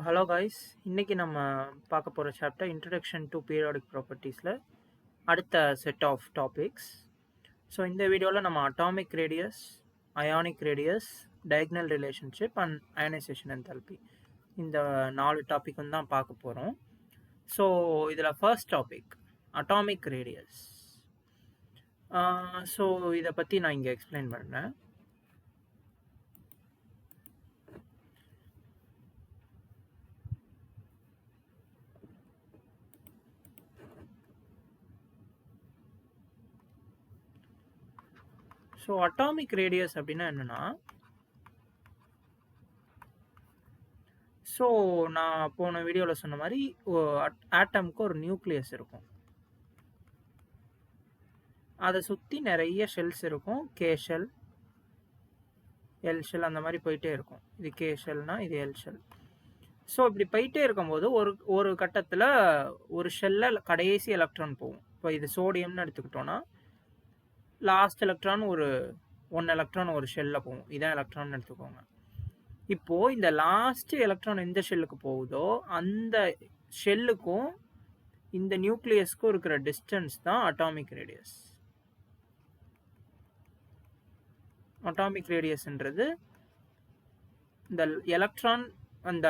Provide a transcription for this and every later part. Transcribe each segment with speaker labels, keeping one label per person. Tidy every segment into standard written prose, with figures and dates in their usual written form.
Speaker 1: Hello guys, இன்னைக்கு நம்ம பார்க்க போகிற சாப்டர் இன்ட்ரடக்ஷன் டு பீரியாடிக் ப்ராப்பர்ட்டிஸில் அடுத்த செட் ஆஃப் டாபிக்ஸ். ஸோ இந்த வீடியோவில் நம்ம atomic radius, ionic radius, diagonal relationship and ionisation enthalpy இந்த 4 டாபிக்கும் தான் பார்க்க போகிறோம். ஸோ இதில் first topic atomic radius. So இதை பற்றி நான் இங்கே எக்ஸ்பிளைன் பண்ணுறேன். ஸோ அட்டாமிக் ரேடியஸ் அப்படின்னா என்னென்னா, ஸோ நான் போன வீடியோவில் சொன்ன மாதிரி ஆட்டமுக்கு ஒரு நியூக்ளியஸ் இருக்கும், அதை சுற்றி நிறைய ஷெல்ஸ் இருக்கும். கே ஷெல், எல் ஷெல், அந்த மாதிரி போயிட்டே இருக்கும். இது கே ஷெல்னா இது எல் ஷெல். ஸோ இப்படி போயிட்டே இருக்கும்போது ஒரு கட்டத்தில் ஒரு ஷெல்லில் கடைசி எலக்ட்ரான் போகும். இப்போ இது சோடியம்னு எடுத்துக்கிட்டோன்னா லாஸ்ட் எலக்ட்ரான் ஒரு 1 எலக்ட்ரான் ஒரு ஷெல்லில் போகும். இதான் எலக்ட்ரான் எடுத்துக்கோங்க. இப்போது இந்த லாஸ்ட் எலக்ட்ரான் எந்த ஷெல்லுக்கு போகுதோ அந்த ஷெல்லுக்கும் இந்த நியூக்ளியஸ்க்கும் இருக்கிற டிஸ்டன்ஸ் தான் அட்டாமிக் ரேடியஸ். அட்டாமிக் ரேடியஸ்ன்றது இந்த எலக்ட்ரான், அந்த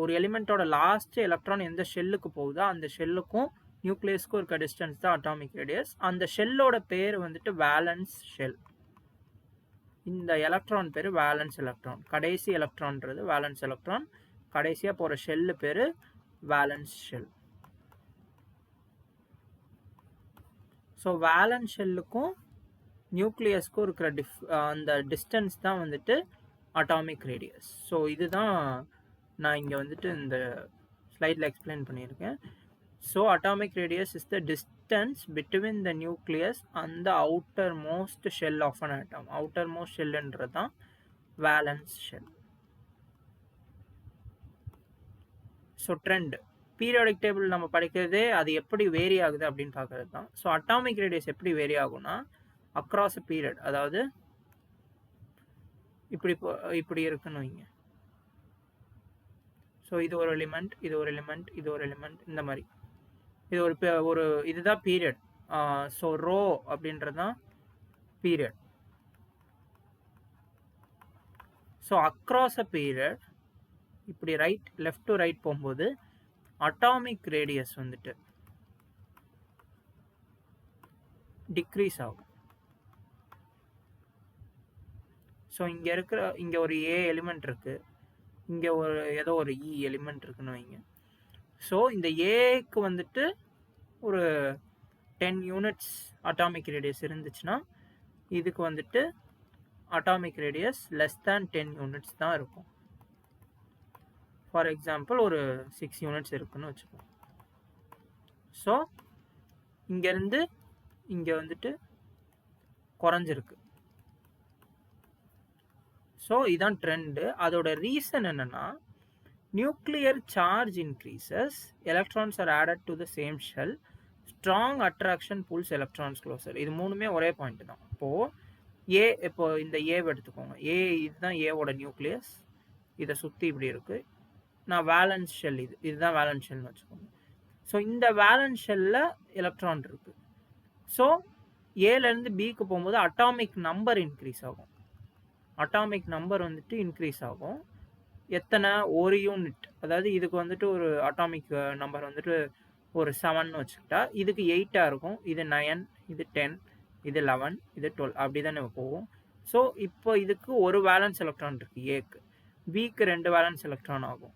Speaker 1: ஒரு எலிமெண்ட்டோட லாஸ்ட் எலக்ட்ரான் எந்த ஷெல்லுக்கு போகுதோ அந்த ஷெல்லுக்கும் நியூக்ளியஸ்க்கும் இருக்க டிஸ்டன்ஸ் தான் அட்டாமிக் ரேடியஸ். அந்த ஷெல்லோட பேர் வந்துட்டு வேலன்ஸ் ஷெல். இந்த எலக்ட்ரான் பேர் வேலன்ஸ் எலக்ட்ரான். கடைசி எலக்ட்ரான்றது வேலன்ஸ் எலக்ட்ரான், கடைசியாக போகிற ஷெல்லு பேர் வேலன்ஸ் ஷெல். ஸோ வேலன்ஸ் ஷெல்லுக்கும் நியூக்ளியஸ்க்கும் இருக்கிற அந்த டிஸ்டன்ஸ் தான் வந்துட்டு அட்டாமிக் ரேடியஸ். ஸோ இதுதான் நான் இங்கே வந்துட்டு இந்த ஸ்லைடில் எக்ஸ்பிளைன் பண்ணியிருக்கேன். So atomic radius is the distance between the nucleus and the outermost shell of an atom. Outermost ஷெல்லுன்றது தான் valence shell. So trend periodic table நம்ம படிக்கிறதே அது எப்படி வேரி ஆகுது அப்படின்னு பார்க்கறது தான். ஸோ அட்டாமிக் ரேடியஸ் எப்படி வேரி ஆகும்னா அக்ராஸ் அ பீரியட், அதாவது இப்படி இருக்குன்னு வைங்க. ஸோ இது ஒரு எலிமெண்ட், இது ஒரு எலிமெண்ட், இது ஒரு எலிமெண்ட், இந்த மாதிரி இது ஒரு இதுதான் பீரியட். ஸோ ரோ அப்படின்றது தான் period. So across a period இப்படி லெஃப்ட் டு ரைட் போகும்போது அட்டாமிக் ரேடியஸ் வந்துட்டு டிக்ரீஸ் ஆகும். ஸோ இங்கே ஒரு ஏ எலிமெண்ட் இருக்குது, இங்கே ஏதோ ஒரு இ எலிமெண்ட் இருக்குன்னு வைங்க. ஸோ இந்த ஏக்கு வந்துட்டு ஒரு 10 யூனிட்ஸ் அட்டாமிக் ரேடியஸ் இருந்துச்சுன்னா இதுக்கு வந்துட்டு atomic radius less than 10 units தான் இருக்கும். ஃபார் எக்ஸாம்பிள் ஒரு 6 யூனிட்ஸ் இருக்குன்னு வச்சுக்கோங்க. ஸோ இங்கேருந்து இங்கே வந்துட்டு குறைஞ்சிருக்கு. ஸோ இதுதான் ட்ரெண்டு. அதோட ரீசன் என்னென்னா, nuclear charge increases, electrons are added to the same shell, strong attraction pulls electrons closer. இது மூணுமே ஒரே பாயிண்ட் தான். இப்போ இந்த ஏவை எடுத்துக்கோங்க. இதுதான் ஏவோட நியூக்ளியஸ், இதை சுற்றி இப்படி இருக்கு. நான் வேலன்ஸ் ஷெல், இதுதான் வேலன்ஸ் ஷெல்னு வச்சுக்கோங்க. ஸோ இந்த வேலன்ஸ் ஷெல்லில் எலக்ட்ரான் இருக்கு. ஸோ ஏலேருந்து பிக்கு போகும்போது அட்டாமிக் நம்பர் இன்க்ரீஸ் ஆகும். அட்டாமிக் நம்பர் வந்துட்டு இன்க்ரீஸ் ஆகும். எத்தனை? ஒரு யூனிட். அதாவது இதுக்கு வந்துட்டு ஒரு அட்டாமிக் நம்பர் வந்துட்டு ஒரு 7ன்னு வச்சுக்கிட்டா இதுக்கு 8ஆக இருக்கும். இது 9, இது 10, இது 11, இது 12, அப்படி தானே போகும். ஸோ இப்போ இதுக்கு ஒரு வேலன்ஸ் எலக்ட்ரான் இருக்குது ஏக்கு. பிக்கு 2 வேலன்ஸ் எலக்ட்ரான் ஆகும்.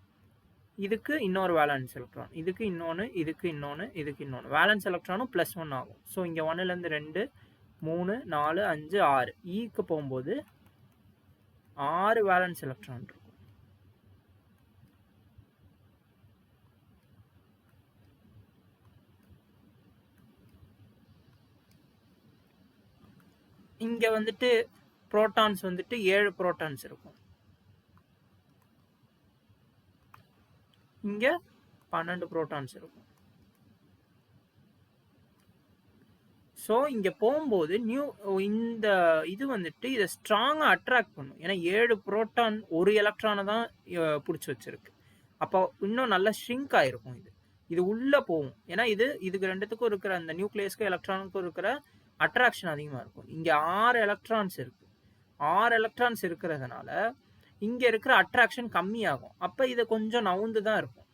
Speaker 1: இதுக்கு இன்னொரு வேலன்ஸ் எலக்ட்ரான், இதுக்கு இன்னொன்று, இதுக்கு இன்னொன்று, இதுக்கு இன்னொன்று. வேலன்ஸ் எலக்ட்ரானும் +1 ஆகும். ஸோ இங்கே 1லேருந்து 2, 3, 4, 5, 6. ஈக்கு போகும்போது 6 வேலன்ஸ் எலக்ட்ரான் இருக்கும். இங்கே வந்துட்டு புரோட்டான்ஸ் வந்துட்டு 7 புரோட்டான்ஸ் இருக்கும். இங்கே 12 புரோட்டான்ஸ் இருக்கும். ஸோ இங்கே போகும்போது இந்த இது வந்துட்டு இதை ஸ்ட்ராங்காக அட்ராக்ட் பண்ணும். ஏன்னா 7 புரோட்டான் ஒரு எலக்ட்ரானை தான் பிடிச்சி வச்சிருக்கு. அப்போ இன்னும் நல்லா ஷ்ரிங்க் ஆயிருக்கும். இது உள்ள போகும். ஏன்னா இதுக்கு ரெண்டுத்துக்கும் இருக்கிற அந்த நியூக்ளியஸ்க்கும் எலக்ட்ரானுக்கும் இருக்கிற அட்ராக்ஷன் அதிகமா இருக்கும். இங்க 6 எலக்ட்ரான்ஸ் இருக்கு. 6 எலக்ட்ரான்ஸ் இருக்கிறதுனால இங்க இருக்கிற அட்ராக்ஷன் கம்மியாகும். அப்ப இது கொஞ்சம் நவுந்து தான் இருக்கும்.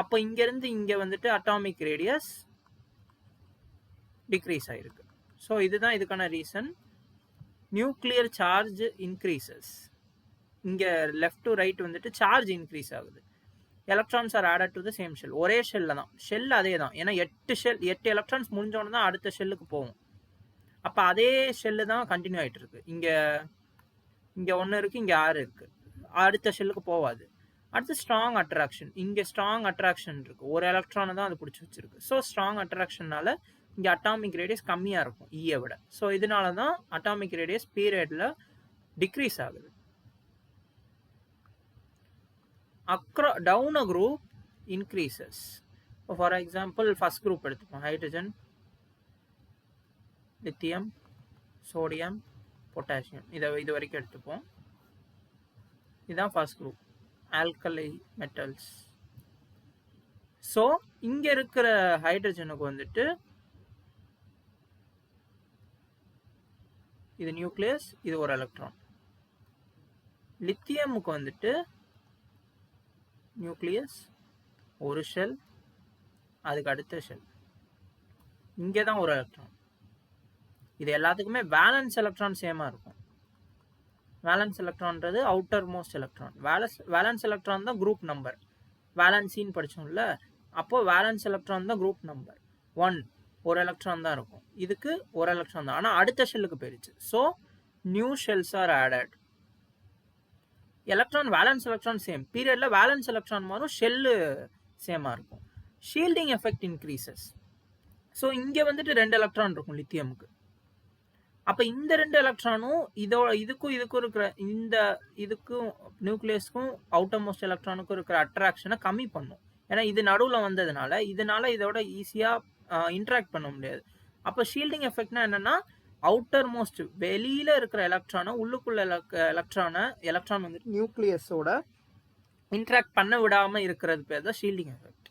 Speaker 1: அப்ப இங்க இருந்து இங்க வந்துட்டு அட்டாமிக் ரேடியஸ் டிக்ரீஸ் ஆயிருக்கு. ஸோ இதுதான் இதுக்கான ரீசன். Nuclear charge increases. இங்க லெஃப்ட் டு ரைட் வந்துட்டு சார்ஜ் இன்க்ரீஸ் ஆகுது. Electrons R added to the same shell. ஒரே ஷெல்ல தான், ஷெல் அதே தான். ஏன்னா 8 எலக்ட்ரான்ஸ் முடிஞ்சோன்னு தான் அடுத்த ஷெல்லுக்கு போகும். அப்ப அதே ஷெல்லு தான் கண்டினியூ ஆயிட்டு இருக்கு. இங்க 1 இருக்கு, இங்க 6 இருக்கு. அடுத்த ஷெல்லுக்கு போவாது. அடுத்து ஸ்ட்ராங் அட்ராக்ஷன். இங்க ஸ்ட்ராங் அட்ராக்ஷன் இருக்கு. ஒரு எலக்ட்ரானை தான் அது பிடிச்சி வச்சிருக்கு. ஸோ ஸ்ட்ராங் அட்ராக்ஷன்னால இங்க அட்டாமிக் ரேடியஸ் கம்மியா இருக்கும் ஈயை விட. ஸோ இதனால தான் அட்டாமிக் ரேடியஸ் பீரியட்ல டிக்ரீஸ் ஆகுது. Down a group increases. For example, first group எடுத்துப்போம். Hydrogen, lithium, sodium, potassium. இது வரைக்கும் எடுத்துப்போம். இதுதான் ஃபர்ஸ்ட் குரூப், ஆல்கலை மெட்டல்ஸ். ஸோ இங்க இருக்கிற ஹைட்ரஜனுக்கு வந்துட்டு இது நியூக்ளியஸ், இது ஒரு எலக்ட்ரான். லித்தியமுக்கு வந்துட்டு நியூக்ளியஸ், ஒரு ஷெல், அதுக்கு அடுத்த ஷெல், இங்கே தான் ஒரு எலக்ட்ரான். இது எல்லாத்துக்குமே வேலன்ஸ் எலக்ட்ரான் சேமா இருக்கும். வேலன்ஸ் எலக்ட்ரான்றது outermost electron. Valence electron தான் குரூப் நம்பர். வேலன்சின்னு படிச்சோம்ல, அப்போ வேலன்ஸ் எலக்ட்ரான் தான் குரூப் நம்பர் 1. ஒரு எலக்ட்ரான் தான் இருக்கும். இதுக்கு ஒரு எலக்ட்ரான் தான், ஆனால் அடுத்த ஷெல்லுக்கு போயிடுச்சு. So new shells are added. Electron valence electron same பீரியட்ல வேலன்ஸ் எலக்ட்ரான் மாறும், ஷெல்லு சேமா இருக்கும். Shielding effect increases. ஸோ இங்க வந்துட்டு 2 எலக்ட்ரான் இருக்கும் லித்தியமுக்கு. அப்ப இந்த 2 எலக்ட்ரானும் இதுக்கும் இருக்கிற இதுக்கும் நியூக்ளியஸ்க்கும் அவுட்டர் மோஸ்ட் எலக்ட்ரானுக்கும் இருக்கிற அட்ராக்ஷனை கம்மி பண்ணும். ஏன்னா இது நடுவில் வந்ததுனால இதோட ஈஸியா இன்ட்ராக்ட் பண்ண முடியாது. அப்ப ஷீல்டிங் எஃபெக்ட்னா என்னன்னா, அவுட்டர் மோஸ்ட் வெளியில இருக்கிற எலக்ட்ரானை உள்ளுக்குள்ள எலக்ட்ரான் வந்துட்டு நியூக்ளியஸோட இன்ட்ராக்ட் பண்ண விடாம இருக்கிறது பேர் தான் shielding effect.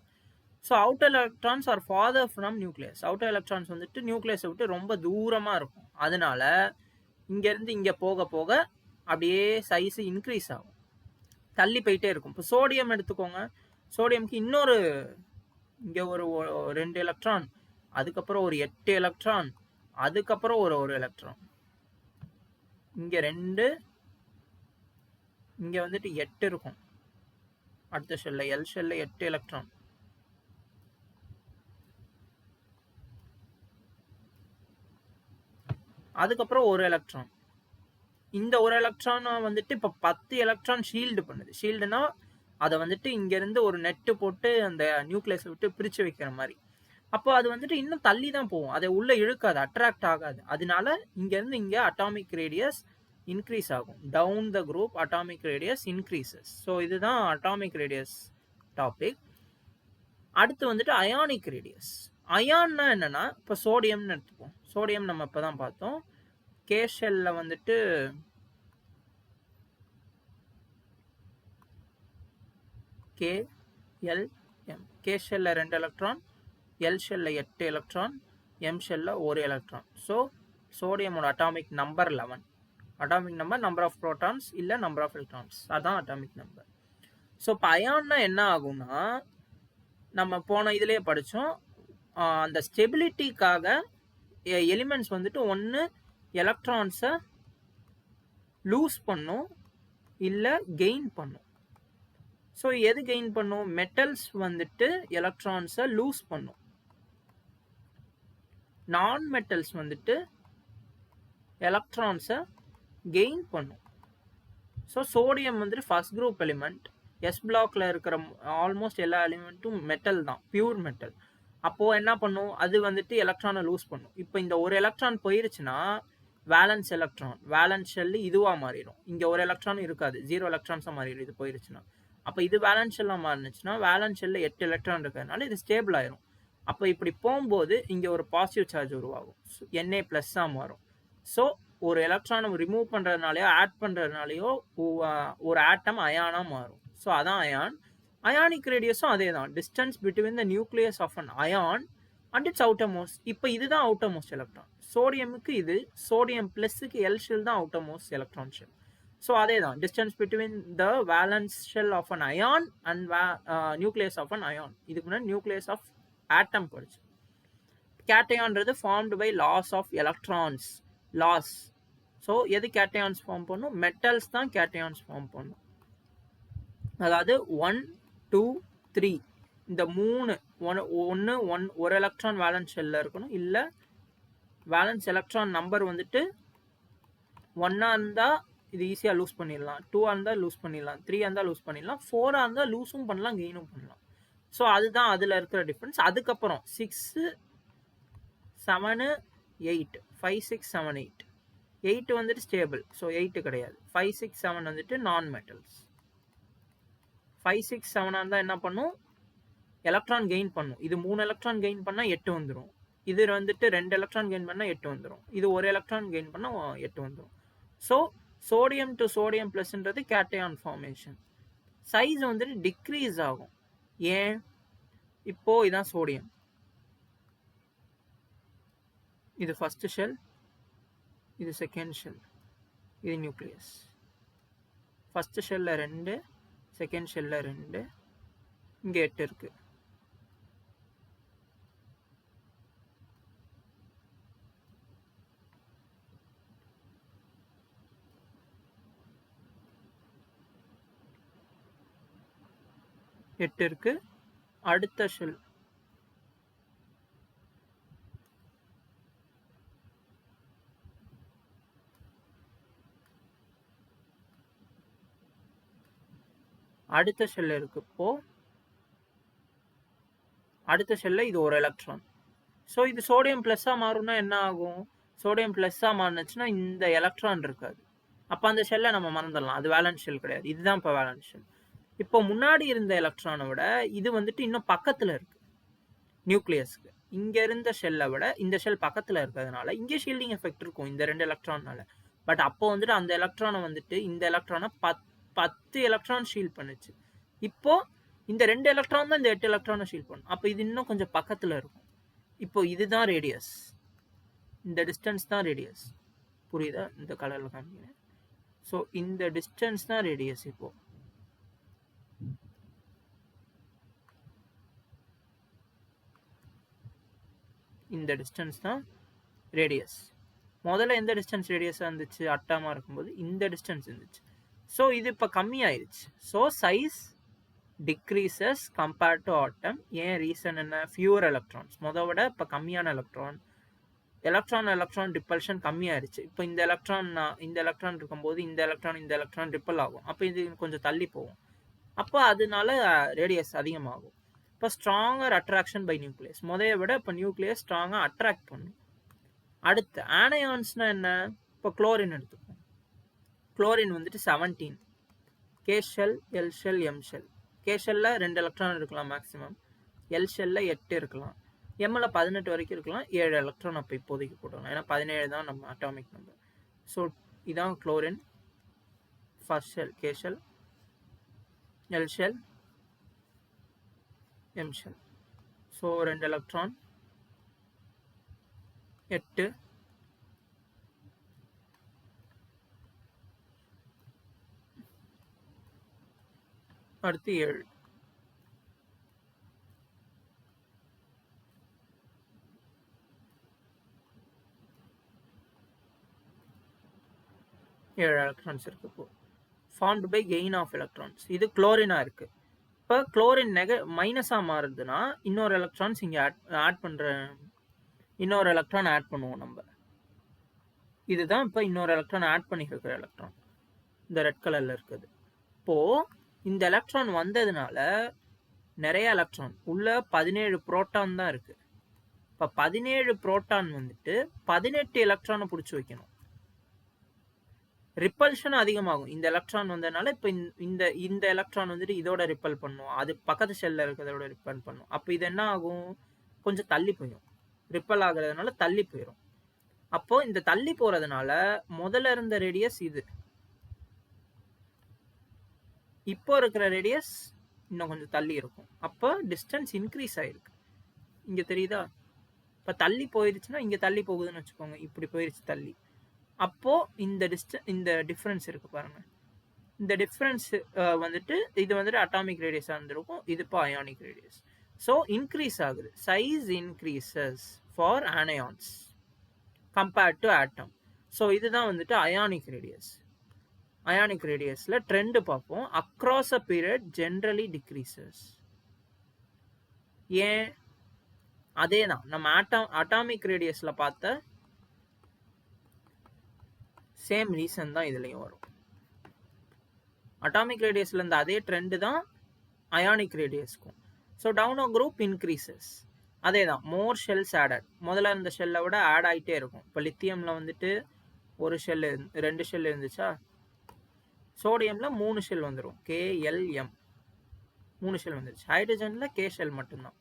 Speaker 1: So outer electrons R further from nucleus. Outer electrons வந்துட்டு நியூக்ளியஸை விட்டு ரொம்ப தூரமா இருக்கும். அதனால இங்க இருந்து இங்க போக போக அப்படியே சைஸ் இன்க்ரீஸ் ஆகும், தள்ளி போயிட்டே இருக்கும். இப்போ சோடியம் எடுத்துக்கோங்க. சோடியம்க்கு இன்னொரு இங்க ஒரு 2 எலக்ட்ரான், அதுக்கப்புறம் ஒரு 8 எலக்ட்ரான், அதுக்கப்புறம் ஒரு எலக்ட்ரான், இங்க 2, இங்க வந்துட்டு 8 இருக்கும். அடுத்த ஷெல்ல எல் ஷெல்ல 8 எலக்ட்ரான், அதுக்கப்புறம் ஒரு எலக்ட்ரான். இந்த ஒரு எலக்ட்ரான் வந்துட்டு இப்ப 10 எலக்ட்ரான் ஷீல்டு பண்ணுது. ஷீல்டுனா அதை வந்துட்டு இங்க இருந்து ஒரு நெட்டு போட்டு அந்த நியூக்ளியஸை விட்டு பிரிச்சு வைக்கிற மாதிரி. அப்போ அது வந்துட்டு இன்னும் தள்ளி தான் போகும், அதை உள்ள இழுக்காது, அட்ராக்ட் ஆகாது. அதனால இங்க இருந்து இங்க அட்டாமிக் ரேடியஸ் இன்க்ரீஸ் ஆகும். Down the group atomic radius increases. So இதுதான் அட்டாமிக் ரேடியஸ் டாபிக். அடுத்து வந்துட்டு அயானிக் ரேடியஸ். அயான்னா என்னன்னா, இப்போ சோடியம்னு எடுத்துப்போம். சோடியம் நம்ம இப்பதான் பார்த்தோம். கே ஷெல்ல வந்துட்டு KLM. கே ஷெல்ல 2 எலக்ட்ரான், எல் ஷெல்ல 8 எலக்ட்ரான், எம் ஷெல்ல 1 எலக்ட்ரான். ஸோ சோடியமோட atomic number 11. Atomic number number of protons இல்லை நம்பர் ஆஃப் எலக்ட்ரான்ஸ், அதான் அட்டாமிக் நம்பர். ஸோ இப்போ அயான்னா என்ன ஆகும்னா, நம்ம போன இதுலேயே படித்தோம், அந்த ஸ்டெபிலிட்டிக்காக எலிமெண்ட்ஸ் வந்துட்டு ஒன்று எலக்ட்ரான்ஸை லூஸ் பண்ணும் இல்லை கெயின் பண்ணும். ஸோ எது கெயின் பண்ணும்? மெட்டல்ஸ் வந்துட்டு எலக்ட்ரான்ஸை லூஸ் பண்ணும், நான் மெட்டல்ஸ் வந்துட்டு எலக்ட்ரான்ஸை கெயின் பண்ணும். ஸோ சோடியம் வந்துட்டு ஃபர்ஸ்ட் குரூப் எலிமெண்ட். எஸ் பிளாக்ல இருக்கிற ஆல்மோஸ்ட் எல்லா எலிமெண்ட்டும் மெட்டல் தான், பியூர் மெட்டல். அப்போ என்ன பண்ணும்? அது வந்துட்டு எலக்ட்ரானை லூஸ் பண்ணும். இப்போ இந்த ஒரு எலக்ட்ரான் போயிருச்சுன்னா வேலன்ஸ் எலக்ட்ரான், வேலன்ஸ் ஷெல் இதுவா மாறிடும். இங்க ஒரு எலக்ட்ரான் இருக்காது, 0 எலக்ட்ரான்ஸா மாறிடும் இது போயிருச்சுன்னா. அப்போ இது வேலன்ஸ் ஷெல்லா மாறினுச்சுன்னா வேலன்ஸ் ஷெல்ல 8 எலக்ட்ரான் இருக்கிறதுனால இது ஸ்டேபிள் ஆயிரும். அப்போ இப்படி போகும்போது இங்க ஒரு பாசிட்டிவ் சார்ஜ் உருவாகும், Na+ மாறும். ஸோ ஒரு எலக்ட்ரானை ரிமூவ் பண்றதுனாலயோ ஆட் பண்றதுனாலயோ ஒரு ஆட்டம் அயானா மாறும். ஸோ அதான் அயான். அயானிக் ரேடியஸும் அதே தான், distance between the nucleus of an ion and its outermost. இப்போ இதுதான் அவுட்டர்மோஸ்ட் எலக்ட்ரான். சோடியமுக்கு இது, சோடியம் பிளஸுக்கு எல் ஷெல் தான் அவுட்டர்மோஸ்ட் எலக்ட்ரான் ஷெல். ஸோ அதே தான், distance between the valence shell of an ion and nucleus of an ion. இதுக்கு முன்னாடி நியூக்ளியஸ் ஆஃப் ஆட்டம் படிச்சு. கேட்டையான்றது formed by loss of electrons, loss. So எது கேட்டையான்ஸ் ஃபார்ம் பண்ணும்? Metals தான் கேட்டையான்ஸ் ஃபார்ம் பண்ணும். அதாவது 1 2 3 இந்த 3 ஒரு எலக்ட்ரான் வேலன்ஸ் ஷெல்ல இருக்கணும். இல்லை வேலன்ஸ் எலக்ட்ரான் நம்பர் வந்துட்டு 1 இருந்தால் இது ஈஸியாக லூஸ் பண்ணிடலாம், 2 இருந்தால் லூஸ் பண்ணிடலாம், 3 இருந்தால் லூஸ் பண்ணிடலாம், 4 இருந்தால் லூஸும் பண்ணலாம், கெயினும் பண்ணலாம். ஸோ அதுதான் அதில் இருக்கிற டிஃப்ரென்ஸ். அதுக்கப்புறம் 6 7 8 5 6 7 8 8 வந்துட்டு ஸ்டேபிள், ஸோ 8 கிடையாது. 5 6 7 வந்துட்டு நான் மெட்டல்ஸ். 5 6 7 இருந்தால் என்ன பண்ணும்? எலக்ட்ரான் கெயின் பண்ணும். இது 3 எலக்ட்ரான் கெயின் பண்ணால் 8 வந்துடும். இது வந்துட்டு 2 எலக்ட்ரான் கெயின் பண்ணால் 8 வந்துடும். இது 1 எலக்ட்ரான் கெயின் பண்ணால் 8 வந்துடும். ஸோ சோடியம் டு சோடியம் ப்ளஸ்ன்றது கேட்டையான் ஃபார்மேஷன். சைஸ் வந்துட்டு டிக்ரீஸ் ஆகும். ஏன்? இப்போ இதான் சோடியம், இது ஃபர்ஸ்ட் ஷெல், இது செகண்ட் ஷெல், இது நியூக்ளியஸ். ஃபர்ஸ்ட் ஷெல்ல 2, செகண்ட் ஷெல்ல 2, இங்கே 8 இருக்கு. அடுத்த ஷெல் இருக்கு. இப்போ அடுத்த ஷெல்ல இது ஒரு எலக்ட்ரான். ஸோ இது சோடியம் பிளஸ்ஸா மாறும்னா என்ன ஆகும்? சோடியம் பிளஸ்ஸா மாறுச்சுன்னா இந்த எலக்ட்ரான் இருக்காது. அப்போ அந்த ஷெல்லை நம்ம மறந்துடலாம், அது வேலன்ஸ் ஷெல் கிடையாது. இதுதான் இப்போ வேலன்ஸ் ஷெல். இப்போ முன்னாடி இருந்த எலக்ட்ரானை விட இது வந்துட்டு இன்னும் பக்கத்தில் இருக்கு நியூக்ளியஸ்க்கு. இங்கே இருந்த ஷெல்லை விட இந்த ஷெல் பக்கத்தில் இருக்கிறதுனால இங்கே ஷீல்டிங் எஃபெக்ட் இருக்கும் இந்த 2 எலக்ட்ரான்னால. பட் அப்போ வந்துட்டு அந்த எலக்ட்ரானை வந்துட்டு இந்த எலக்ட்ரானை 10 எலக்ட்ரான் ஷீல்ட் பண்ணுச்சு. இப்போ இந்த 2 எலக்ட்ரான் தான் இந்த 8 எலக்ட்ரானை ஷீல்ட் பண்ணும். அப்போ இது இன்னும் கொஞ்சம் பக்கத்தில் இருக்கும். இப்போ இதுதான் ரேடியஸ், இந்த டிஸ்டன்ஸ் தான் ரேடியஸ். புரியுதா? இந்த கலரில் காமிக்கிறேன். ஸோ இந்த டிஸ்டன்ஸ் தான் ரேடியஸ். இப்போ இந்த டிஸ்டன்ஸ் தான் ரேடியஸ். முதல்ல எந்த டிஸ்டன்ஸ் ரேடியஸாக இருந்துச்சு? அட்டாமா இருக்கும்போது இந்த டிஸ்டன்ஸ் இருந்துச்சு. ஸோ இது இப்போ கம்மியாயிருச்சு. So size decreases compared to atom. ஏன் ரீசன் என்ன? ஃபியூர் எலக்ட்ரான்ஸ், விட இப்போ கம்மியான எலக்ட்ரான் ரிப்பல்ஷன் கம்மியாயிருச்சு. இப்போ இந்த எலக்ட்ரான் இருக்கும்போது இந்த எலக்ட்ரான் ரிப்பல் ஆகும். அப்போ இது கொஞ்சம் தள்ளி போகும். அப்போ அதனால ரேடியஸ் அதிகமாகும். இப்போ ஸ்ட்ராங்கர் அட்ராக்ஷன் பை நியூக்ளியஸ், விட இப்போ நியூக்ளியஸ் ஸ்ட்ராங்காக அட்ராக்ட் பண்ணும். அடுத்து ஆனயான்ஸ்னா என்ன? இப்போ குளோரின் எடுத்துப்போம். குளோரின் வந்துட்டு 17, K shell, L shell, M shell. K ஷெல்ல 2 எலக்ட்ரான் இருக்கலாம் மேக்ஸிமம், எல் ஷெல்ல 8 இருக்கலாம், எம்மில் 18 வரைக்கும் இருக்கலாம். 7 எலக்ட்ரான் அப்போ இப்போதைக்கு போட்டுக்கலாம், ஏன்னா 17 தான் நம்ம அட்டாமிக் நம்பர். ஸோ இதான் chlorine. First shell K shell, L shell, M shell. So 2 electron 8, அடுத்து 7. எலக்ட்ரான்ஸ் இருக்கு. இப்போ formed by gain of electrons. இது குளோரினா இருக்கு. இப்போ குளோரின் மைனஸா மாறுதுன்னா இன்னொரு எலக்ட்ரான்ஸ் இங்கே இன்னொரு எலக்ட்ரான் ஆட் பண்ணுவோம் நம்ம. இதுதான் இப்போ இன்னொரு எலக்ட்ரான் ஆட் பண்ணிருக்கிற எலக்ட்ரான், இந்த ரெட் கலர்ல இருக்குது. இப்போ இந்த எலக்ட்ரான் வந்ததுனால நிறைய எலக்ட்ரான் உள்ள 17 புரோட்டான் தான் இருக்கு. இப்போ 17 புரோட்டான் வந்துட்டு 18 எலக்ட்ரானை பிடிச்சி வைக்கணும். ரிப்பல்ஷன் அதிகமாகும். இந்த எலக்ட்ரான் வந்ததுனால இப்போ இந்த எலக்ட்ரான் வந்துட்டு இதோட ரிப்பல் பண்ணும், அது பக்கத்து ஷெல்ல இருக்கிறதோட ரிப்பல் பண்ணும். அப்போ இது என்ன ஆகும்? கொஞ்சம் தள்ளி போயிடும். ரிப்பல் ஆகுறதுனால தள்ளி போயிடும். அப்போ இந்த தள்ளி போறதுனால முதல்ல இருந்த ரேடியஸ் இது, இப்போ இருக்கிற ரேடியஸ் இன்னும் கொஞ்சம் தள்ளி இருக்கும். அப்போ டிஸ்டன்ஸ் இன்க்ரீஸ் ஆயிருக்கு. இங்கே தெரியுதா? இப்போ தள்ளி போயிருச்சுன்னா இங்கே தள்ளி போகுதுன்னு வச்சுக்கோங்க, இப்படி போயிருச்சு தள்ளி. அப்போது இந்த டிஃப்ரென்ஸ் இருக்குது பாருங்கள், இந்த டிஃப்ரென்ஸ் வந்துட்டு இது வந்துட்டு அட்டாமிக் ரேடியஸாக இருந்திருக்கும், இது இப்போ அயானிக் ரேடியஸ். ஸோ இன்க்ரீஸ் ஆகுது, size increases for anions compared to atom. So இதுதான் வந்துட்டு அயானிக் ரேடியஸ். அயானிக் ரேடியஸில் ட்ரெண்டு பார்ப்போம். Across a period generally decreases. ஏன்? அதே தான் நம்ம அட்டாமிக் ரேடியஸில் பார்த்த சேம் ரீசன் தான் இதுலேயும் வரும். அட்டாமிக் ரேடியஸில் இருந்த அதே ட்ரெண்டு தான் அயானிக் ரேடியஸ்க்கும். So down a group increases. அதே தான், மோர் ஷெல்ஸ் ஆடட். முதல்ல இருந்த ஷெல்லை விட ஆட் ஆகிட்டே இருக்கும். இப்போ லித்தியமில் வந்துட்டு ஒரு ஷெல் 2 ஷெல் இருந்துச்சா, சோடியமில் 3 ஷெல் வந்துடும், KLM 3 ஷெல் வந்துருச்சு. ஹைட்ரஜனில் K ஷெல் மட்டும்தான்.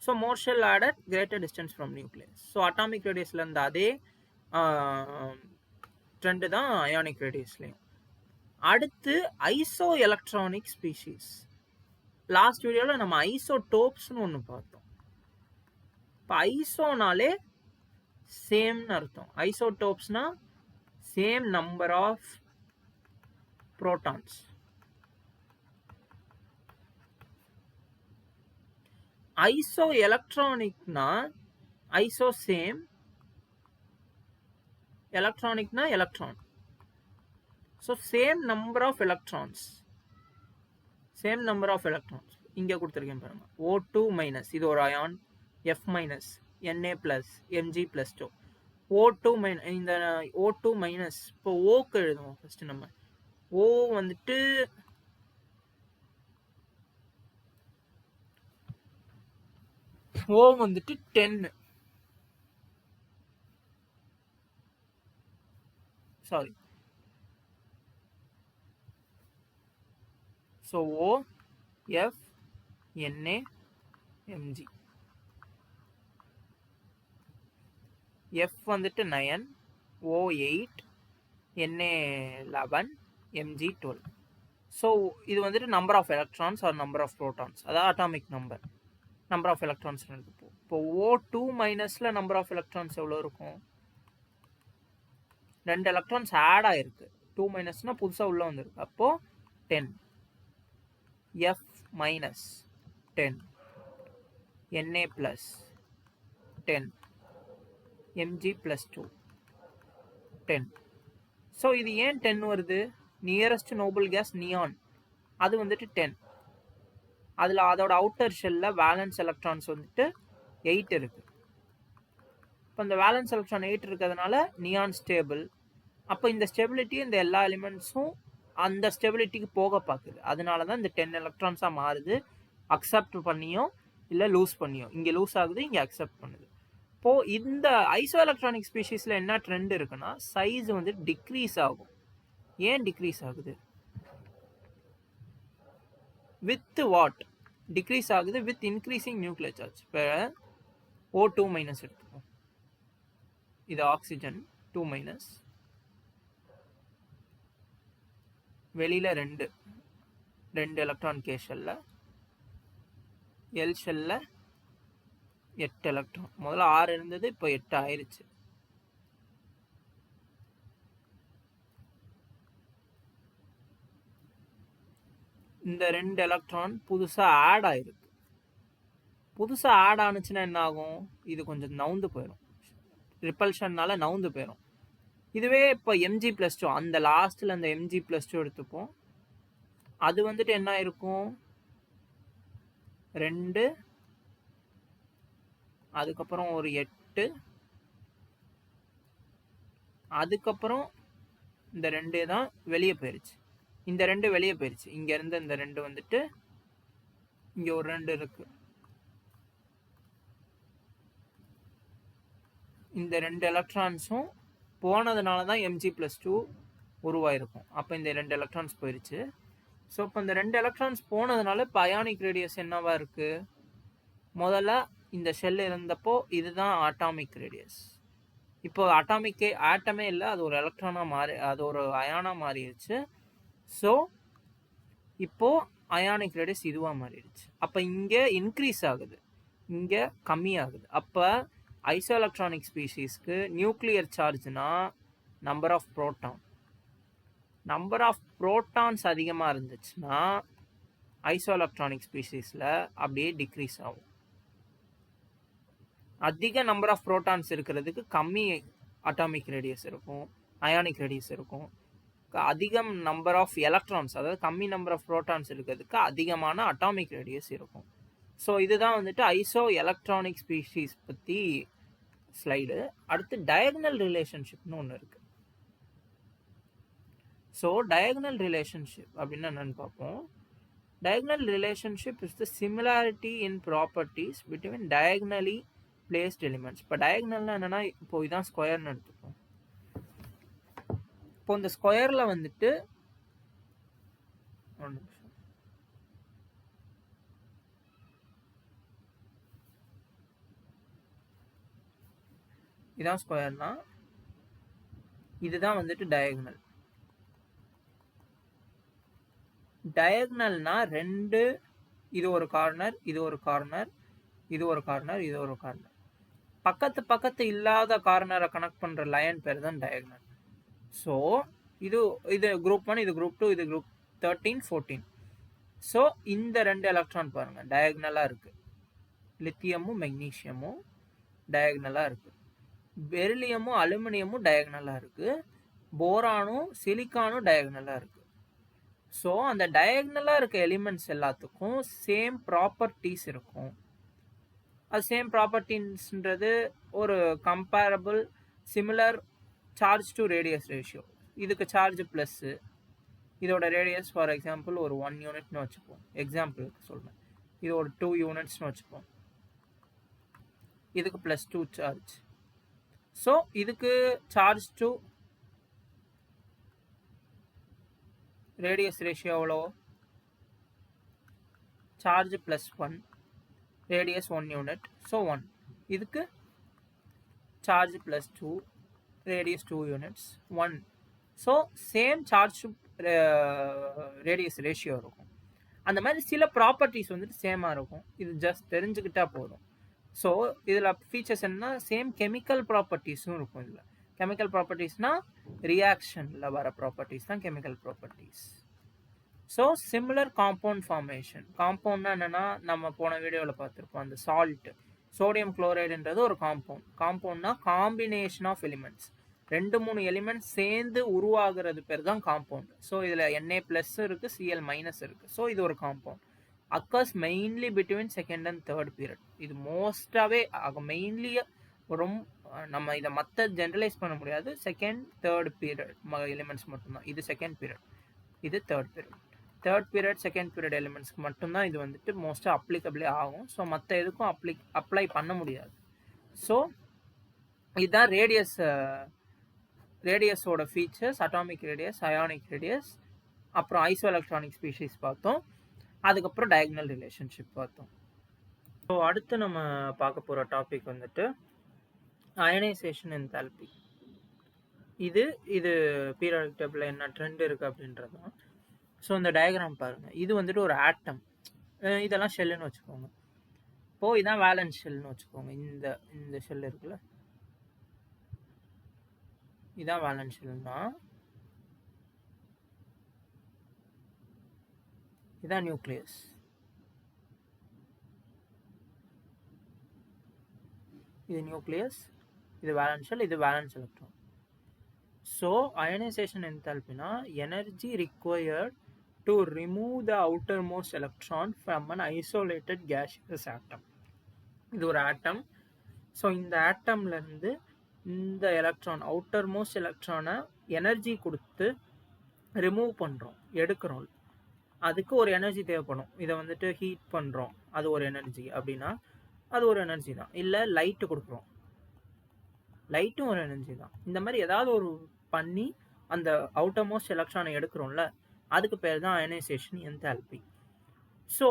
Speaker 1: So more shell added, greater distance from nucleus. So atomic ரேடியஸில் இருந்த அதே ட்ரெண்டு தான் அயானிக் ரேடியஸ்லையும். அடுத்து ஐசோ எலக்ட்ரானிக் ஸ்பீஷீஸ். லாஸ்ட் வீடியோவில் நம்ம ஐசோடோப்ஸ்னு ஒன்று பார்த்தோம். இப்போ ஐசோனாலே சேம்னு அர்த்தம். ஐசோடோப்ஸ்னா same number of protons. Iso எலக்ட்ரானிக்னா ஐசோ சேம், எலக்ட்ரானிக்னா electron. So same number of electrons, same number of electrons இங்கே கொடுத்துருக்கேன் பாருங்க. O2 மைனஸ், இது ஒரு ion, F minus, Na plus, Mg plus 2. O2 minus, இந்த O2 மைனஸ் இப்போ ஓக்கு எழுதுவோம் ஃபர்ஸ்ட். நம்ம O வந்துட்டு O வந்துட்டு 10, sorry, so O, F, Na, Mg. F வந்துட்டு 9, O 8, Na 11, Mg 12. ஸோ இது வந்துட்டு number of electrons or number of protons, அதாவது அட்டாமிக் நம்பர் ஆஃப் எலக்ட்ரான்ஸ் எடுத்துப்போம். இப்போ O2 மைனஸில் நம்பர் ஆஃப் எலக்ட்ரான்ஸ் எவ்வளோ இருக்கும்? 2 எலக்ட்ரான்ஸ் ஆட் ஆகிருக்கு. 2 மைனஸ்னால் புதுசாக உள்ளே வந்துருக்கு, அப்போது 10. F minus 10, Na plus 10, Mg plus 2, 10. So இது ஏன் 10 வருது? நியரஸ்ட் நோபல் கேஸ் நியான், அது வந்துட்டு 10. அதில் அதோட அவுட்டர் ஷெல்லில் வேலன்ஸ் எலக்ட்ரான்ஸ் வந்துட்டு 8 இருக்குது. இப்போ இந்த வேலன்ஸ் எலக்ட்ரான் 8 இருக்கிறதுனால நியான் ஸ்டேபிள். அப்போ இந்த ஸ்டெபிலிட்டி இந்த எல்லா எலிமெண்ட்ஸும் அந்த ஸ்டெபிலிட்டிக்கு போக பார்க்குது. அதனால தான் இந்த 10 எலக்ட்ரான்ஸாக மாறுது. அக்செப்ட் பண்ணியோ இல்லை லூஸ் பண்ணியோ, இங்கே லூஸ் ஆகுது, இங்கே அக்செப்ட் பண்ணுது. இப்போது இந்த ஐசோ எலக்ட்ரானிக் ஸ்பீஷீஸில் என்ன ட்ரெண்ட் இருக்குன்னா, சைஸ் வந்து டிக்ரீஸ் ஆகும். ஏன் டிக்ரீஸ் ஆகுது? வித் வாட் டிக்ரீஸ் ஆகுது? With increasing nuclear charge. இப்போ O2 மைனஸ் எடுத்துப்போம், இது ஆக்சிஜன் 2 மைனஸ், வெளியில் 2 எலக்ட்ரான் K ஷெல்லில், எல் ஷெல்லில் 8 எலக்ட்ரான். முதல்ல 6 இருந்தது, இப்போ 8 ஆயிடுச்சு. இந்த 2 எலக்ட்ரான் புதுசாக ஆட் ஆயிருக்கு. புதுசாக ஆட் ஆனிச்சுன்னா என்ன ஆகும்? இது கொஞ்சம் நவுந்து போயிடும், ரிப்பல்ஷன்னால நவுந்து போயிடும். இதுவே இப்போ Mg ப்ளஸ் 2, அந்த லாஸ்ட்டில் அந்த Mg ப்ளஸ் 2 எடுத்துப்போம், அது வந்துட்டு என்ன இருக்கும்? 2, அதுக்கப்புறம் ஒரு 8, அதுக்கப்புறம் இந்த 2 தான் வெளியே போயிடுச்சு. இந்த 2 வெளியே போயிடுச்சு. இங்கேருந்து இந்த 2 வந்துட்டு இங்கே ஒரு 2 இருக்குது. இந்த 2 எலக்ட்ரான்ஸும் போனதுனால தான் Mg ப்ளஸ் 2 உருவாயிருக்கும். அப்போ இந்த 2 எலக்ட்ரான்ஸ் போயிடுச்சு. ஸோ இப்போ இந்த 2 எலக்ட்ரான்ஸ் போனதுனால இப்போ அயானிக் ரேடியஸ் என்னவா இருக்குது? முதல்ல இந்த ஷெல் இருந்தப்போ இதுதான் அட்டாமிக் ரேடியஸ். இப்போ ஆட்டமே இல்லை, அது ஒரு எலக்ட்ரானாக மாறி, அது ஒரு அயானாக மாறிடுச்சு. ஸோ இப்போது அயானிக் ரேடியஸ் இதுவாக மாறிடுச்சு. அப்போ இங்கே இன்க்ரீஸ் ஆகுது, இங்கே கம்மியாகுது. அப்போ ஐசோ எலக்ட்ரானிக் ஸ்பீஷீஸ்க்கு நியூக்ளியர் சார்ஜ்னா நம்பர் ஆஃப் ப்ரோட்டான்ஸ் அதிகமாக இருந்துச்சுன்னா ஐசோ எலக்ட்ரானிக் ஸ்பீஷீஸில் அப்படியே டிக்ரீஸ் ஆகும். அதிக நம்பர் ஆஃப் ப்ரோட்டான்ஸ் இருக்கிறதுக்கு கம்மி அட்டாமிக் ரேடியஸ் இருக்கும், அயானிக் ரேடியஸ் இருக்கும். அதிகம் நம்பர் ஆஃப் எலக்ட்ரான்ஸ், அதாவது கம்மி நம்பர் ஆஃப் ப்ரோட்டான்ஸ் இருக்கிறதுக்கு அதிகமான அட்டாமிக் ரேடியஸ் இருக்கும். ஸோ இதுதான் வந்துட்டு ஐசோ எலக்ட்ரானிக் ஸ்பீஷீஸ் பற்றி ஸ்லைடு. அடுத்து டயகனல் ரிலேஷன்ஷிப்னு ஒன்று இருக்குது. ஸோ டயகனல் ரிலேஷன்ஷிப் அப்படின்னா என்னன்னு பார்ப்போம். Diagonal relationship is the similarity in properties between diagonally placed elements. இப்போ டயகனல்னா என்னென்னா, இப்போ இதான் ஸ்கொயர்னு எடுத்துப்போம். இப்போ இந்த ஸ்கொயரில் வந்துட்டு இதான் ஸ்கொயர்னா இதுதான் வந்துட்டு டயகனல். டயகனல்னா ரெண்டு, இது ஒரு கார்னர், இது ஒரு கார்னர், இது ஒரு கார்னர், இது ஒரு கார்னர். பக்கத்து இல்லாத கார்னரை கனெக்ட் பண்ணுற லைன் பேர் தான் டயகனல். ஸோ இது குரூப் 1, இது குரூப் 2, இது குரூப் 13, 14. ஸோ இந்த ரெண்டு எலக்ட்ரான் பாருங்கள் டயகனலாக இருக்குது. லித்தியமும் மெக்னீஷியமும் டயகனலாக இருக்குது. பெரிலியமும் அலுமினியமும் டயகனலாக இருக்குது. போரானும் சிலிக்கானும் டயகனலாக இருக்குது. ஸோ அந்த டயகனலாக இருக்க எலிமெண்ட்ஸ் எல்லாத்துக்கும் சேம் ப்ராப்பர்ட்டிஸ் இருக்கும். அது சேம் ப்ராப்பர்ட்டின்றது ஒரு comparable similar charge to radius ratio. இதுக்கு சார்ஜ் ப்ளஸ்ஸு, இதோட ரேடியஸ் ஃபார் எக்ஸாம்பிள் ஒரு 1 யூனிட்னு வச்சுப்போம், எக்ஸாம்பிளுக்கு சொல்கிறேன். இது ஒரு 2 யூனிட்ஸ்னு வச்சுப்போம். இதுக்கு +2 சார்ஜ். ஸோ இதுக்கு சார்ஜ் டு ரேடியஸ் ரேஷியோ எவ்வளோ? Charge +1, radius 1 unit, so 1. இதுக்கு charge +2, radius 2 units, 1. So same charge radius ratio இருக்கும். அந்த மாதிரி சில ப்ராப்பர்ட்டிஸ் வந்துட்டு சேமாக இருக்கும். இது ஜஸ்ட் தெரிஞ்சுக்கிட்டா போதும். ஸோ இதில் ஃபீச்சர்ஸ் என்ன, சேம் கெமிக்கல் ப்ராப்பர்ட்டிஸும் இருக்கும். இதில் கெமிக்கல் ப்ராப்பர்ட்டிஸ்னால் ரியாக்ஷனில் வர ப்ராப்பர்ட்டிஸ் தான் chemical properties. So similar compound formation. காம்பவுண்ட்னா என்னென்னா, நம்ம போன வீடியோவில் பார்த்துருப்போம், அந்த சால்ட் சோடியம் குளோரைடுன்றது ஒரு காம்பவுண்ட். காம்பவுண்ட்னா காம்பினேஷன் ஆஃப் எலிமெண்ட்ஸ், 2-3 எலிமெண்ட்ஸ் சேர்ந்து உருவாகிறது பேர் தான் காம்பவுண்ட். ஸோ இதில் Na+ இருக்குது, Cl- இருக்குது. ஸோ இது ஒரு compound. Occurs mainly between second and third period. இது மோஸ்டாகவே மெயின்லி ரொம்ப நம்ம இதை மற்ற ஜென்ரலைஸ் பண்ண முடியாது. செகண்ட் தேர்ட் பீரியட் எலிமெண்ட்ஸ் மட்டும்தான். இது செகண்ட் பீரியட், இது third period. Third period second period எலிமெண்ட்ஸ்க்கு மட்டும்தான் இது வந்துட்டு மோஸ்ட்டாக அப்ளிகபிளே ஆகும். ஸோ மற்ற எதுக்கும் அப்ளை பண்ண முடியாது. ஸோ இதுதான் ரேடியஸோட features. Atomic radius, ionic radius, அப்புறம் ஐசோ எலக்ட்ரானிக் ஸ்பீஷீஸ் பார்த்தோம். அதுக்கப்புறம் டயகனல் ரிலேஷன்ஷிப் பார்த்தோம். ஸோ அடுத்து நம்ம பார்க்க போகிற டாபிக் வந்துட்டு அயனைசேஷன் என்தால்பி. இது பீரியாடிக் டேபிளில் என்ன ட்ரெண்ட் இருக்குது அப்படின்றது தான். ஸோ இந்த டயக்ராம் பாருங்கள். இது வந்துட்டு ஒரு ஆட்டம், இதெல்லாம் ஷெல்லுன்னு வச்சுக்கோங்க. இப்போது இதான் வேலன்ஸ் ஷெல்னு வச்சுக்கோங்க. இந்த ஷெல் இருக்குல்ல, இதான் வேலன்ஸ் ஷெல்னா, இதான் நியூக்ளியஸ். இது நியூக்ளியஸ், இது வேலன்ஸ் ஷெல், இது வேலன்ஸ் எலக்ட்ரான். ஸோ அயனைசேஷன் என்தால்பினா energy required to remove the outermost electron from an isolated gaseous atom. இது ஒரு ஆட்டம். ஸோ இந்த ஆட்டம்லேருந்து இந்த எலக்ட்ரான், அவுட்டர்மோஸ்ட் எலக்ட்ரானை எனர்ஜி கொடுத்து ரிமூவ் பண்ணுறோம், எடுக்கிறோம். அதுக்கு ஒரு எனர்ஜி தேவைப்படும். இதை வந்துட்டு ஹீட் பண்ணுறோம், அது ஒரு எனர்ஜி. அப்படின்னா அது ஒரு எனர்ஜி தான். இல்லை லைட்டு கொடுக்குறோம், லைட்டும் ஒரு எனர்ஜி தான். இந்த மாதிரி ஏதாவது ஒரு பண்ணி அந்த அவுட்டர்மோஸ்ட் எலக்ட்ரானை எடுக்கிறோம்ல, அதுக்கு பேர் தான் அயனைசேஷன் என்தால்பி. ஸோ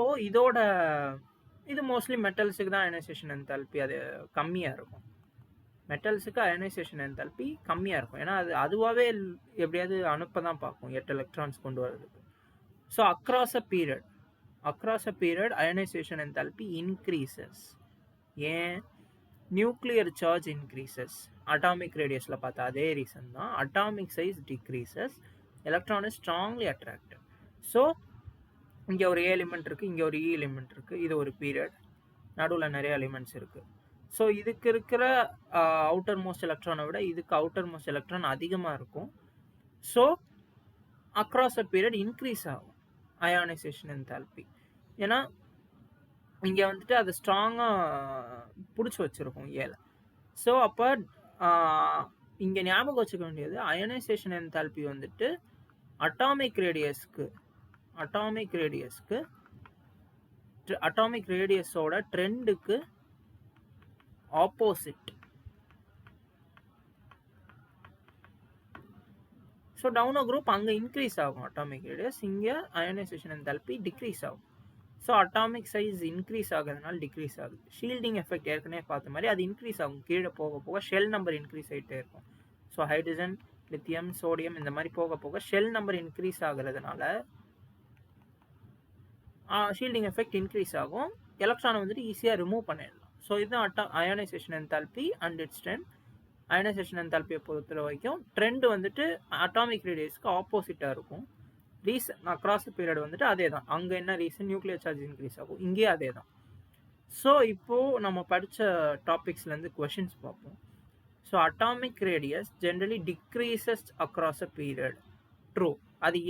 Speaker 1: இது மோஸ்ட்லி மெட்டல்ஸுக்கு தான் அயனைசேஷன் என்தால்பி அது கம்மியாக இருக்கும். மெட்டல்ஸுக்கு அயனைசேஷன் என்தால்பி கம்மியாக இருக்கும். ஏன்னா அதுவாகவே எப்படியாவது அனுப்ப தான் பார்க்கும் 8 எலக்ட்ரான்ஸ் கொண்டு வர்றதுக்கு. So across a period across a period ionization enthalpy increases. ஏன்? Nuclear charge increases. அட்டாமிக் ரேடியஸில் பார்த்தா அதே ரீசன் தான். Atomic size decreases, electron is strongly attracted. So இங்கே ஒரு ஏ எலிமெண்ட் இருக்குது, இங்கே ஒரு இ எலிமெண்ட் இருக்குது, இது ஒரு பீரியட், நடுவில் நிறைய எலிமெண்ட்ஸ் இருக்குது. ஸோ இதுக்கு இருக்கிற அவுட்டர் மோஸ்ட் எலக்ட்ரானை விட இதுக்கு அவுட்டர் மோஸ்ட் எலக்ட்ரான் அதிகமாக இருக்கும். So across a period increase ஆகும் அயானைசேஷன் என்தால்பி. ஏன்னா இங்கே வந்துட்டு அது ஸ்ட்ராங்காக பிடிச்சி வச்சுருக்கும் ஏல. ஸோ அப்போ இங்கே ஞாபகம் வச்சுக்க வேண்டியது அயனைசேஷன் என்தால்பி வந்துட்டு அட்டாமிக் ரேடியஸோட ட்ரெண்டுக்கு opposite. So down a group அங்கே இன்க்ரீஸ் ஆகும் அட்டாமிக் ரேடியஸ், இங்கே அயனைசேஷன் என்தால்பி டிக்ரீஸ் ஆகும். ஸோ அட்டாமிக் சைஸ் இன்க்ரீஸ் ஆகிறதுனால டிக்ரீஸ் ஆகுது. ஷீல்டிங் எஃபெக்ட் ஏற்கனவே பார்த்த மாதிரி அது இன்க்ரீஸ் ஆகும். கீழே போக போக ஷெல் நம்பர் இன்க்ரீஸ் ஆகிட்டே இருக்கும். ஸோ ஹைட்ரஜன், லித்தியம், சோடியம் இந்த மாதிரி போக போக ஷெல் நம்பர் இன்க்ரீஸ் ஆகிறதுனால ஷீல்டிங் எஃபெக்ட் இன்க்ரீஸ் ஆகும். எலக்ட்ரானை வந்துட்டு ஈஸியாக ரிமூவ் பண்ணிடலாம். ஸோ இதுதான் ionization enthalpy and its trend. Ionization என்தால்பியை பொறுத்த வரைக்கும் ட்ரெண்ட் வந்துட்டு அட்டாமிக் ரேடியஸ்க்கு ஆப்போசிட்டாக இருக்கும். ரீசன் அக்ராஸ் பீரியட் வந்துட்டு அதே தான். அங்கே என்ன ரீசன்? நியூக்ளியர் சார்ஜ் இன்க்ரீஸ் ஆகும், இங்கே அதே தான். ஸோ இப்போது நம்ம படித்த டாபிக்ஸ்லேருந்து கொஷின்ஸ் பார்ப்போம். So atomic radius generally decreases across a period. True. அது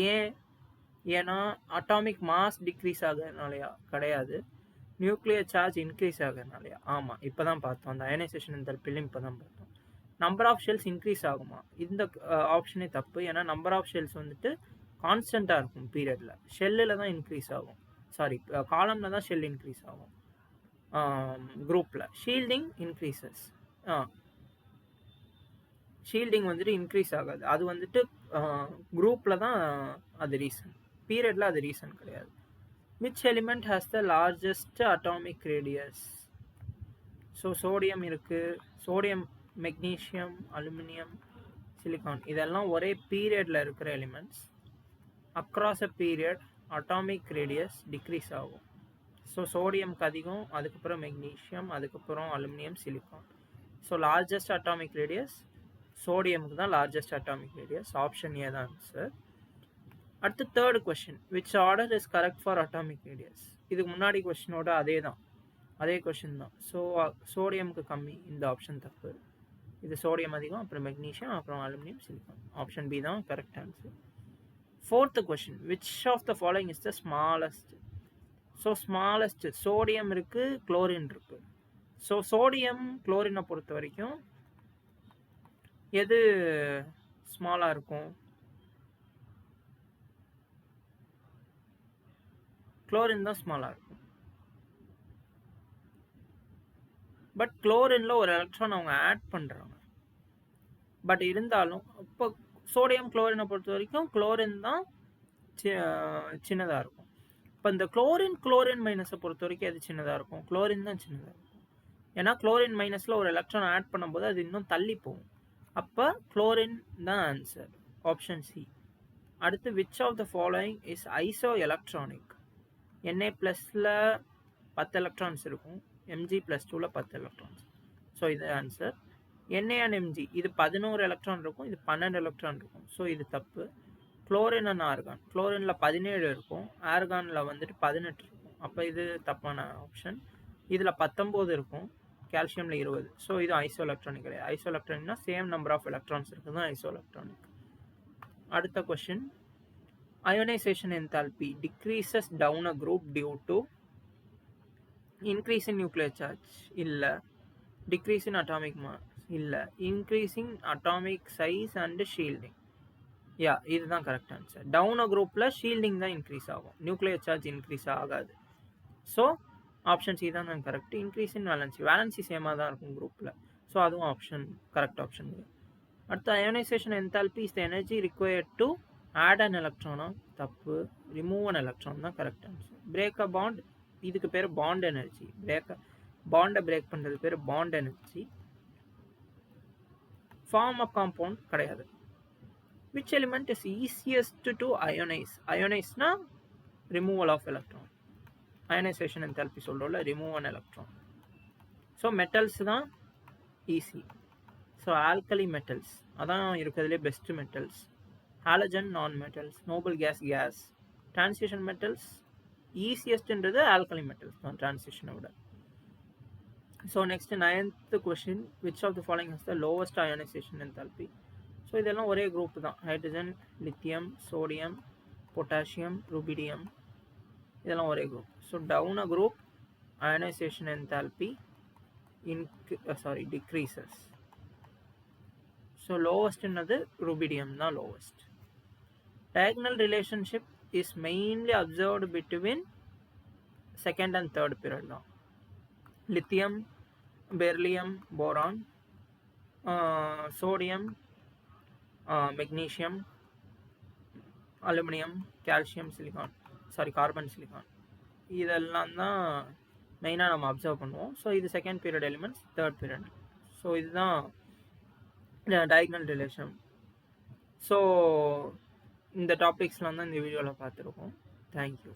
Speaker 1: ஏன்னா அட்டாமிக் மாஸ் டிக்ரீஸ் ஆகிறதுனாலயா? கிடையாது. நியூக்ளியர் சார்ஜ் இன்க்ரீஸ் ஆகிறதுனாலயா? ஆமாம். இப்போ தான் பார்த்தோம், அந்த அயனைசேஷன் என்தால்பிலையும் இப்போ தான் பார்த்தோம். நம்பர் ஆஃப் ஷெல்ஸ் இன்க்ரீஸ் ஆகுமா? இந்த ஆப்ஷனே தப்பு. ஏன்னா நம்பர் ஆஃப் ஷெல்ஸ் வந்துட்டு கான்ஸ்டண்ட்டாக இருக்கும் பீரியடில். ஷெல்லில் தான் இன்க்ரீஸ் ஆகும், சாரி காலமில் தான் ஷெல் இன்க்ரீஸ் ஆகும். குரூப்பில் ஷீல்டிங் இன்க்ரீசஸ். ஷீல்டிங் வந்துட்டு இன்க்ரீஸ் ஆகாது. அது வந்துட்டு குரூப்பில் தான் அது ரீசன், பீரியடில் அது ரீசன் கிடையாது. Which element has the largest atomic radius? So sodium இருக்குது. சோடியம், மெக்னீஷியம், அலுமினியம், சிலிக்கான் இதெல்லாம் ஒரே பீரியடில் இருக்கிற elements. Across a period atomic radius decrease ஆகும். ஸோ சோடியம்க்கு அதிகம், அதுக்கப்புறம் மெக்னீஷியம், அதுக்கப்புறம் aluminium, silicon. So largest atomic radius சோடியமுக்கு தான் largest atomic radius. Option A தான் ஆன்சர். அடுத்து third question, which order is correct for atomic radius? இதுக்கு முன்னாடி கொஸ்டினோட அதே கொஸ்டின் தான். ஸோ சோடியமுக்கு கம்மி, இந்த ஆப்ஷன் தப்பு. இது சோடியம் அதிகம், அப்புறம் மெக்னீஷியம், அப்புறம் அலுமினியம், சிலிக்கான். ஆப்ஷன் பி தான் correct answer. Fourth question, which of the following is the smallest? So smallest, sodium இருக்கு, chlorine இருக்கு. ஸோ சோடியம் குளோரினை பொறுத்த வரைக்கும் எது ஸ்மாலாக இருக்கும்? குளோரின் தான் ஸ்மாலாக இருக்கும். பட் குளோரினில் ஒரு எலக்ட்ரான் அவங்க ஆட் பண்ணுறாங்க. பட் இருந்தாலும் இப்போ சோடியம் குளோரினை பொறுத்த வரைக்கும் குளோரின் தான் சின்னதாக இருக்கும். இப்போ இந்த குளோரின் மைனஸை பொறுத்த வரைக்கும் எது சின்னதாக இருக்கும்? குளோரின் தான் சின்னதாக இருக்கும். ஏன்னா குளோரின் மைனஸில் ஒரு எலக்ட்ரான் ஆட் பண்ணும்போது அது இன்னும் தள்ளி போகும். அப்போ குளோரின் தான் ஆன்சர். Option C. அடுத்து, which of the following is iso electronic? Na ப்ளஸில் 10 எலக்ட்ரான்ஸ் இருக்கும், Mg+2ல் 10 எலக்ட்ரான்ஸ். ஸோ இது ஆன்சர். Na and Mg இது 11 எலக்ட்ரான் இருக்கும், இது 12 எலக்ட்ரான் இருக்கும். ஸோ இது தப்பு. குளோரின் அண்ட் ஆர்கான், குளோரினில் 17 இருக்கும், ஆர்கானில் வந்துட்டு 18 இருக்கும். அப்போ இது தப்பான ஆப்ஷன். இதில் 19 இருக்கும், கால்சியமில் 20. ஸோ இது ஐசோ எலக்ட்ரானிக் கிடையாது. ஐசோ எலக்ட்ரானிக்னா சேம் நம்பர் ஆஃப் எலக்ட்ரான்ஸ் இருக்குது தான் ஐசோ எலக்ட்ரானிக். அடுத்த question, ionization enthalpy decreases down a group due to increase in nuclear charge? இல்லை. Decrease in atomic mass? இல்லை. Increasing atomic size and shielding? Yeah, இதுதான் correct answer. Down அ குரூப்பில் shielding தான் increase ஆகும், nuclear charge increase ஆகாது. So option C தான் correct. Increase in valency சேமாக தான் இருக்கும் குரூப்பில். ஸோ அதுவும் ஆப்ஷன் கரெக்ட் ஆப்ஷன். அடுத்து, ionization enthalpy is the energy required to add an எலக்ட்ரானா? தப்பு. ரிமூவ் அன் எலக்ட்ரான் தான் correct answer. Break a bond, இதுக்கு பேர் பாண்ட் எனர்ஜி. பாண்டை பிரேக் பண்ணுறது பேர் bond energy. Form of compound கிடையாது. Which element is easiest to ionize? Ionize na removal of electron. Ionization enthalpy சொல்கிறோம்ல, remove an electron. So metals தான் easy. So alkali metals அதான் இருக்கிறதுலே best metals. Halogen non metals, noble gas. Transition metals ஈஸியஸ்ட்ன்றது alkali metals தான் டிரான்சிஷனை விட. So next 9th question, which of the following has the lowest ionization enthalpy? So இதெல்லாம் ஒரே group தான். Hydrogen, lithium, sodium, potassium, rubidium, இதெல்லாம் ஒரே group. So down a group ionization enthalpy decreases. ஸோ லோவஸ்ட்னது ருபீடியம் தான் lowest. Diagonal relationship is mainly observed between second and third period now. Lithium, beryllium, boron, sodium, magnesium, aluminum, calcium, carbon silicon. இதெல்லாம் தான் மெயினாக நம்ம observe பண்ணுவோம். So இது second period elements, third period. So இதுதான் டயக்னல் ரிலேஷன். ஸோ இந்த டாபிக்ஸ்லாம் தான் இந்த வீடியோவில் பார்த்துருக்கோம். தேங்க்யூ.